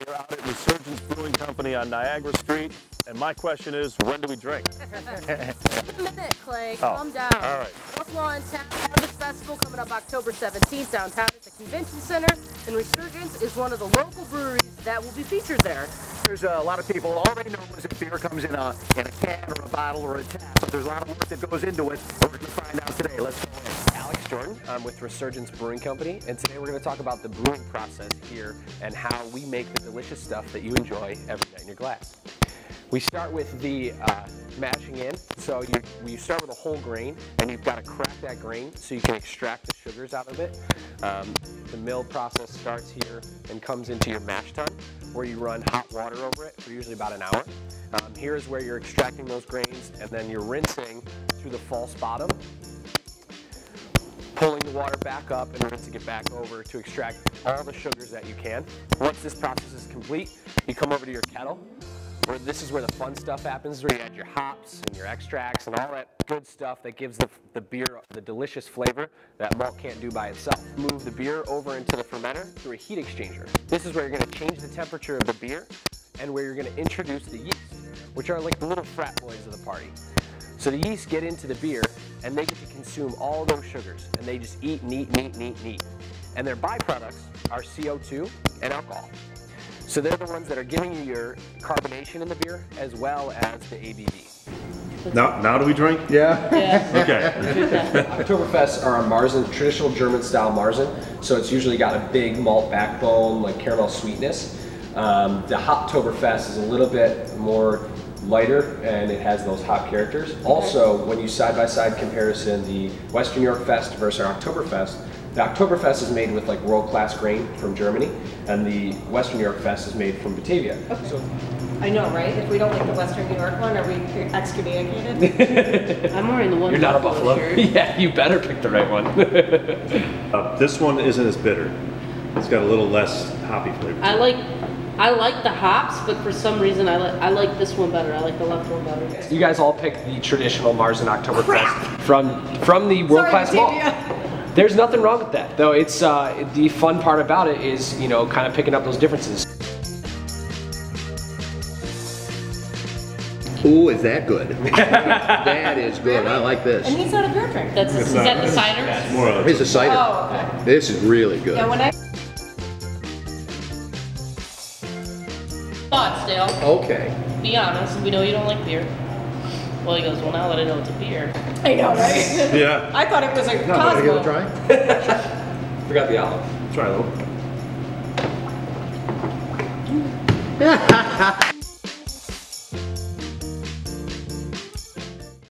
We're out at Resurgence Brewing Company on Niagara Street, and my question is, when do we drink? Just a minute, Clay. Calm down. All right. Buffalo in Town Harvest Festival coming up October 17th downtown at the Convention Center, and Resurgence is one of the local breweries that will be featured there. There's a lot of people already know if beer comes in a can or a bottle or a tap, but there's a lot of work that goes into it. We're going to find out today. Let's go in. Alex Jordan. I'm with Resurgence Brewing Company, and today we're going to talk about the brewing process here and how we make the delicious stuff that you enjoy every night in your glass. We start with the mashing in. So you start with a whole grain, and you've got to crack that grain so you can extract the sugars out of it. The mill process starts here and comes into your mash tun, where you run hot water over it for usually about an hour. Here is where you're extracting those grains, and then you're rinsing through the false bottom, pulling the water back up and rinsing it back over to extract all the sugars that you can. Once this process is complete, you come over to your kettle, where this is where the fun stuff happens, where you add your hops and your extracts and all that good stuff that gives the beer the delicious flavor that malt can't do by itself. Move the beer over into the fermenter through a heat exchanger. This is where you're going to change the temperature of the beer and where you're going to introduce the yeast, which are like the little frat boys of the party. So the yeast get into the beer and they get to consume all those sugars, and they just eat and eat and eat and eat and eat. And their byproducts are CO2 and alcohol. So they're the ones that are giving you your carbonation in the beer as well as the ABV. Now do we drink? Yeah. Okay. Oktoberfests are a Marzen, traditional German style Marzen. So it's usually got a big malt backbone, like caramel sweetness. The Hoptoberfest is a little bit more lighter, and it has those hop characters. Okay. Also, when you side-by-side comparison the Western York Fest versus our Oktoberfest, the Oktoberfest is made with like world-class grain from Germany, and the Western York Fest is made from Batavia. Okay. So, I know, right? If we don't like the Western New York one, are we excommunicated? I'm wearing the one. You're not a Buffalo. Yeah, you better pick the right one. This one isn't as bitter. It's got a little less hoppy flavor. I like the hops, but for some reason I like this one better. I like the left one better. You guys all picked the traditional Marzen Oktoberfest from the world-class malt. There's nothing wrong with that, though. It's the fun part about it is, you know, kind of picking up those differences. Ooh, is that good? That is good. I like this. And he's not a beer drinker. Is that the cider? It's a cider. Oh, okay. This is really good. Yeah, when I Thoughts, Dale. Okay. Be honest. We know you don't like beer. Well, he goes, well, now that I know it's a beer. I know, right? Yeah. I thought it was a No, Cosmo. give it a try. Forgot the olive. Try a little.